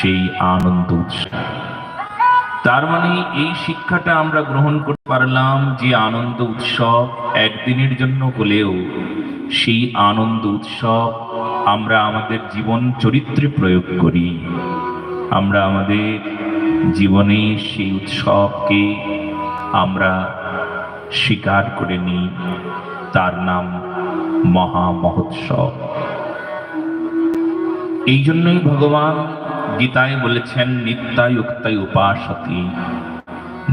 সেই আনন্দ উৎসব। তার মানে এই শিক্ষাটা আমরা গ্রহণ করতে পারলাম যে আনন্দ উৎসব একদিনের জন্য হলেও সেই আনন্দ উৎসব আমরা আমাদের জীবন চরিত্রে প্রয়োগ করি। আমরা আমাদের জীবনে সেই উৎসবকে আমরা স্বীকার করে নিই। তার নাম মহা মহোৎসব। এই জন্যই ভগবান গীতায় বলেছেন নিত্যায়ুক্তায় উপাসতি,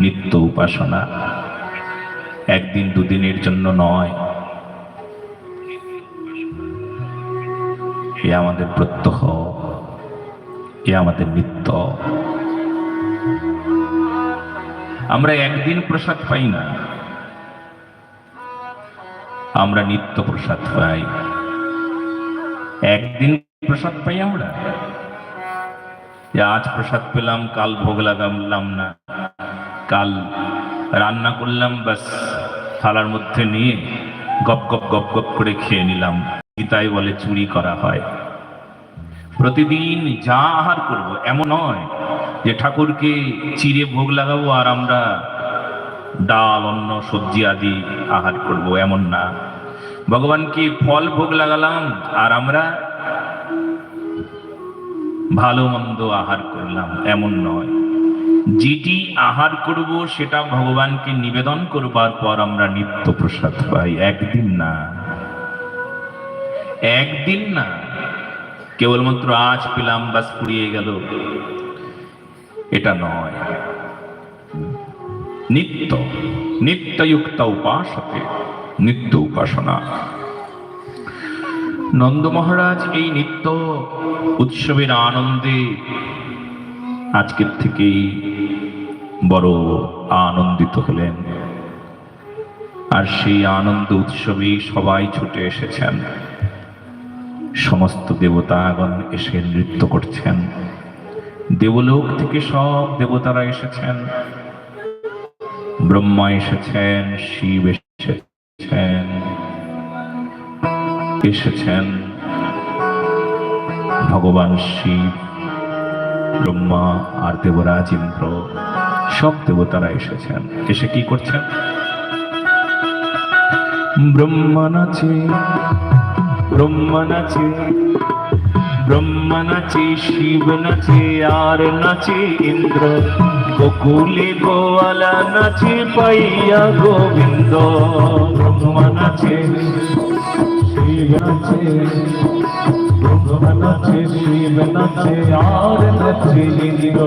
নিত্য উপাসনা। একদিন দুদিনের জন্য নয়, এ আমাদের প্রত্যহ, এ আমাদের নিত্য। আমরা একদিন প্রসাদ পাই না, আমরা নিত্য প্রসাদ পাই। একদিন প্রসাদ পাই আমরা, যে আজ প্রসাদ পেলাম, কাল ভোগ লাগালাম না, কাল রান্না করলাম, বাস থালার মধ্যে নিয়ে গপ গপ গপ গপ করে খেয়ে নিলাম। গীতায় বলে চুরি করা হয়। প্রতিদিন যা আহার করব এমন নয় যে ঠাকুরকে চিড়ে ভোগ লাগাবো আর আমরা ডাল অন্ন সবজি আদি আহার করব, এমন না। ভগবানকে ফল ভোগ লাগালাম আর আমরা ভালো মন্দ আহার করলাম, এমন নয়। যেটি আহার করব সেটা ভগবানকে নিবেদন করবার পর আমরা নিত্য প্রসাদ পাই। একদিন না, একদিন না, কেবলমাত্র আজ পেলাম বাস ফুরিয়ে গেল, এটা নয়। নিত্য, নিত্যযুক্ত উপাসতে, নিত্য উপাসনা। নন্দ মহারাজ এই নিত্য উৎসবের আনন্দে আজকের থেকেই বড় আনন্দিত হলেন। আর সেই আনন্দ উৎসবে সবাই ছুটে এসেছেন। সমস্ত দেবতাগণ এসে নৃত্য করছেন। দেবলোক থেকে সব দেবতারা এসেছেন। ব্রহ্মা এসেছেন, শিব এসেছেন, এসেছেন ভগবান শিব, ব্রহ্মা আর দেবরাজ ইন্দ্র, সব দেবতারা এসেছেন। এসে কি করছেন? ব্রহ্মা নাচে, ব্রহ্মা নাচে, ব্রহ্মা নাচে, শিব নাচে আর নাচে ইন্দ্র। গোকুলে গোয়ালা নাচে পাইয়া গোবিন্দ। ব্রহ্মা নাচে, শিব নাচে, ব্রহ্মা নাচে, শিব নাচে আর নাচে ইন্দ্র।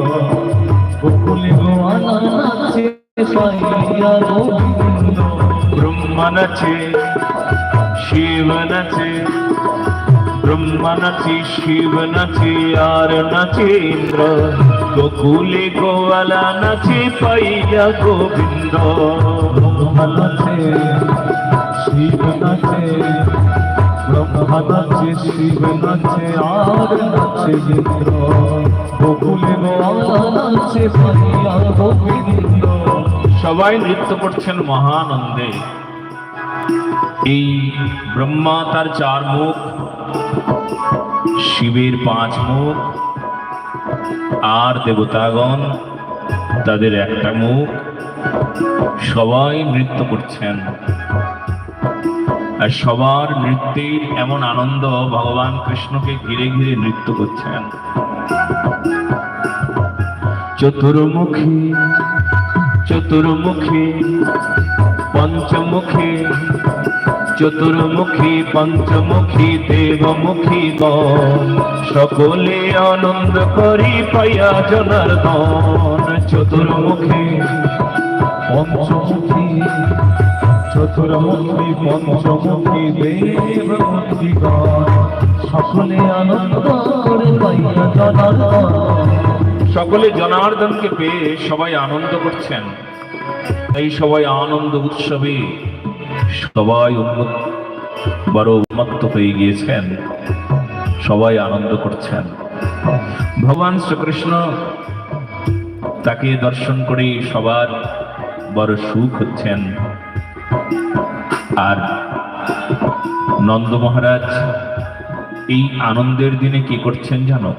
গোকুলে গোয়ালা নাচে পাইয়া গোবিন্দ। ব্রহ্মা নাচে, শিব নাচে, ব্রহ্মা নাচে, শিব নাচে আর নাচে ইন্দ্র। গোকুলে গোয়ালা নাচে পাইয়া গোবিন্দ। ব্রহ্মা নাচে, শিব নাচে, ব্রহ্মা নাচে, শিব নাচে আর নাচে ইন্দ্র। গোকুলে গোয়ালা নাচে পাইয়া গোবিন্দ। সবাই নৃত্য করছেন মহানন্দে। এই ব্রহ্মা তার 4 মুখ, শিবের 5 মুখ, আর দেবতাগণ তাদের 1টা মুখ। সবাই নৃত্য করছেন। আর সবার নৃত্যের এমন আনন্দ, ভগবান কৃষ্ণকে ঘিরে ঘিরে নৃত্য করছেন। চতুর্মুখী, চতুর্মুখী, পঞ্চমুখী, চতুর্মুখী, পঞ্চমুখী, দেবমুখী গণ সকলে আনন্দ করি পাইয়া জনার্দন। চতুর্মুখী, পঞ্চমুখী, চতুর্মুখী, পঞ্চমুখী, দেবমুখী গণ সকলে আনন্দ করে পাইয়া জনার্দন। সকলে জনার্দনকে পেয়ে সবাই আনন্দ করছেন। এই সবাই আনন্দ উৎসবে সবাই বড় উন্মত্ত হয়ে গিয়েছেন। সবাই আনন্দ করছেন। ভগবান শ্রীকৃষ্ণ তাকে দর্শন করে সবার বড় সুখ হচ্ছেন। আর নন্দ মহারাজ এই আনন্দের দিনে কি করছেন জানো?